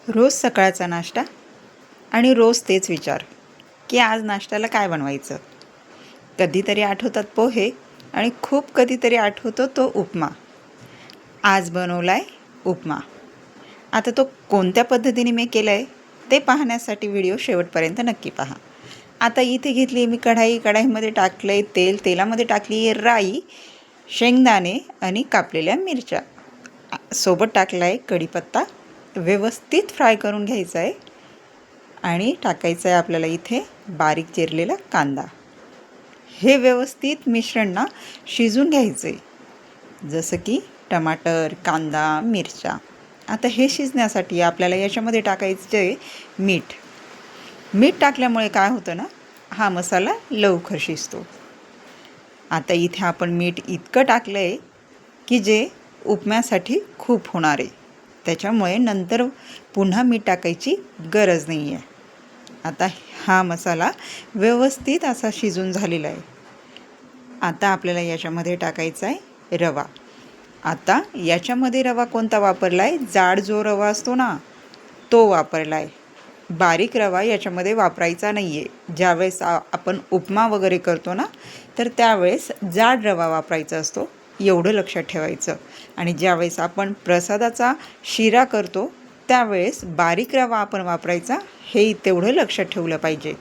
रोज सकाळचा नाश्ता आणि रोज तेच विचार की आज नाश्त्याला काय बनवायचं. कधीतरी आठवतात पोहे आणि खूप कधीतरी आठवतो तो उपमा. आज बनवला आहे उपमा. आता तो कोणत्या पद्धतीने मी केला आहे ते पाहण्यासाठी व्हिडिओ शेवटपर्यंत नक्की पहा. आता इथे घेतली मी कढाईमध्ये टाकलं आहे तेल, तेलामध्ये टाकली आहे राई, शेंगदाणे आणि कापलेल्या मिरच्या, सोबत टाकला आहे कढीपत्ता. व्यवस्थित फ्राय करून घ्यायचा आहे आणि टाकायचं आहे आपल्याला इथे बारीक चिरलेला कांदा. हे व्यवस्थित मिश्रण ना शिजून घ्यायचं आहे, जसं की टमाटर, कांदा, मिरच्या. आता हे शिजण्यासाठी आपल्याला याच्यामध्ये टाकायचं आहे मीठ. मीठ टाकल्यामुळे काय होतं ना, हा मसाला लवकर शिजतो. आता इथे आपण मीठ इतकं टाकलं आहे की जे उपम्यासाठी खूप होणार आहे, त्याच्यामुळे नंतर पुन्हा मीठ टाकायची गरज नाही आहे. आता हा मसाला व्यवस्थित असा शिजून झालेला आहे. आता आपल्याला याच्यामध्ये टाकायचा आहे रवा. आता याच्यामध्ये रवा कोणता वापरला आहे, जाड जो रवा असतो ना तो वापरला आहे. बारीक रवा याच्यामध्ये वापरायचा नाही आहे. ज्यावेळेस आपण उपमा वगैरे करतो ना तर त्यावेळेस जाड रवा वापरायचा असतो, एवढं लक्षात ठेवायचं. आणि ज्यावेळेस आपण प्रसादाचा शिरा करतो त्यावेळेस बारीक रवा आपण वापरायचा, हे तेवढं लक्षात ठेवलं पाहिजे.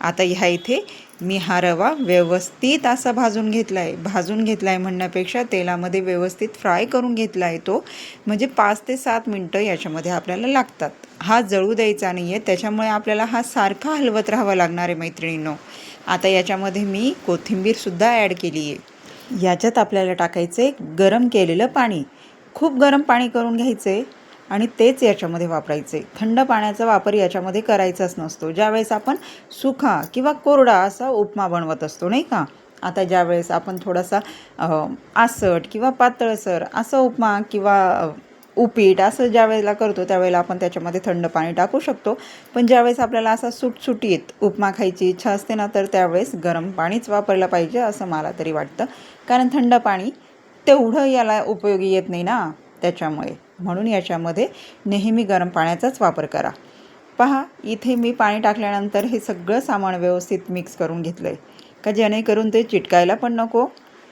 आता ह्या इथे मी हा रवा व्यवस्थित असा भाजून घेतला आहे. भाजून घेतला आहे म्हणण्यापेक्षा तेलामध्ये व्यवस्थित फ्राय करून घेतला आहे तो, म्हणजे 5 ते 7 मिनटं याच्यामध्ये आपल्याला लागतात. हा जळू द्यायचा नाही आहे, त्याच्यामुळे आपल्याला हा सारखा हलवत राहावा लागणार आहे मैत्रिणींनो. आता याच्यामध्ये मी कोथिंबीरसुद्धा ॲड केली आहे. याच्यात आपल्याला टाकायचं आहे गरम केलेलं पाणी. खूप गरम पाणी करून घ्यायचं आहे आणि तेच याच्यामध्ये वापरायचे. थंड पाण्याचा वापर याच्यामध्ये करायचाच नसतो, ज्यावेळेस आपण सुखा किंवा कोरडा असा उपमा बनवत असतो, नाही का. आता ज्यावेळेस आपण थोडासा आसट किंवा पातळसर असं उपमा किंवा उपीट असं ज्यावेळेला करतो त्यावेळेला आपण त्याच्यामध्ये थंड पाणी टाकू शकतो. पण ज्यावेळेस आपल्याला असा सुटसुटीत उपमा खायची इच्छा असते ना तर त्यावेळेस गरम पाणीच वापरलं पाहिजे असं मला तरी वाटतं. कारण थंड पाणी तेवढं याला उपयोगी येत नाही ना, त्याच्यामुळे. म्हणून याच्यामध्ये नेहमी गरम पाण्याचाच वापर करा. पहा इथे मी पाणी टाकल्यानंतर हे सगळं सामान व्यवस्थित मिक्स करून घेतलं आहे, का जेणेकरून ते चिटकायला पण नको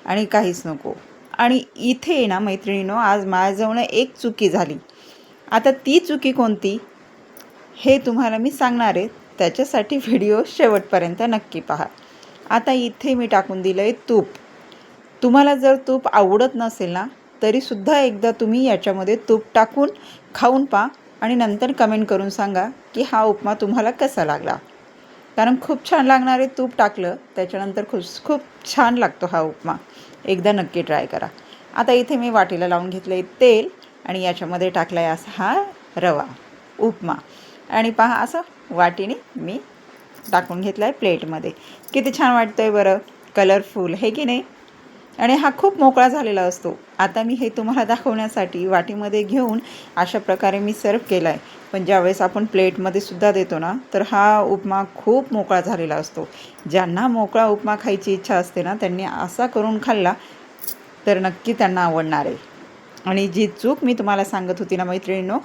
आणि काहीच नको. आणि इथे ना मैत्रिणींनो, आज माझ्याजवळ एक चुकी झाली. आता ती चुकी कोणती हे तुम्हाला मी सांगणार आहे, त्याच्यासाठी व्हिडिओ शेवटपर्यंत नक्की पहा. आता इथे मी टाकून दिलं आहे तूप. तुम्हाला जर तूप आवडत नसेल ना तरीसुद्धा एकदा तुम्ही याच्यामध्ये तूप टाकून खाऊन पहा आणि नंतर कमेंट करून सांगा की हा उपमा तुम्हाला कसा लागला. कारण खूप छान लागणार आहे, तूप टाकलं त्याच्यानंतर खूप छान लागतो हा उपमा. एकदा नक्की ट्राय करा. आता इथे मी वाटीला लावून घेतलं आहे तेल आणि याच्यामध्ये टाकला आहे असा हा रवा उपमा. आणि पहा असं वाटीने मी टाकून घेतला आहे प्लेटमध्ये. किती छान वाटतं आहे बरं, कलरफुल हे की नाही. आणि हा खूप मोकळा झालेला असतो. आता मी हे तुम्हाला दाखवण्यासाठी वाटीमध्ये घेऊन अशा प्रकारे मी सर्व केला आहे. पण ज्यावेळेस आपण प्लेटमध्ये सुद्धा देतो ना तर हा उपमा खूप मोकळा झालेला असतो. ज्यांना मोकळा उपमा खायची इच्छा असते ना त्यांनी असा करून खाल्ला तर नक्की त्यांना आवडणार आहे. आणि जी चूक मी तुम्हाला सांगत होती ना मैत्रिणींनो,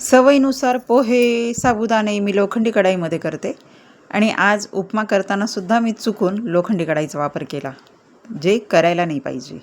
सवयीनुसार पोहे, साबुदाणे मी लोखंडी कढाईमध्ये करते आणि आज उपमा करताना सुद्धा मी चुकून लोखंडी कढाईचा वापर केला, जे करायला नाही पाहिजे.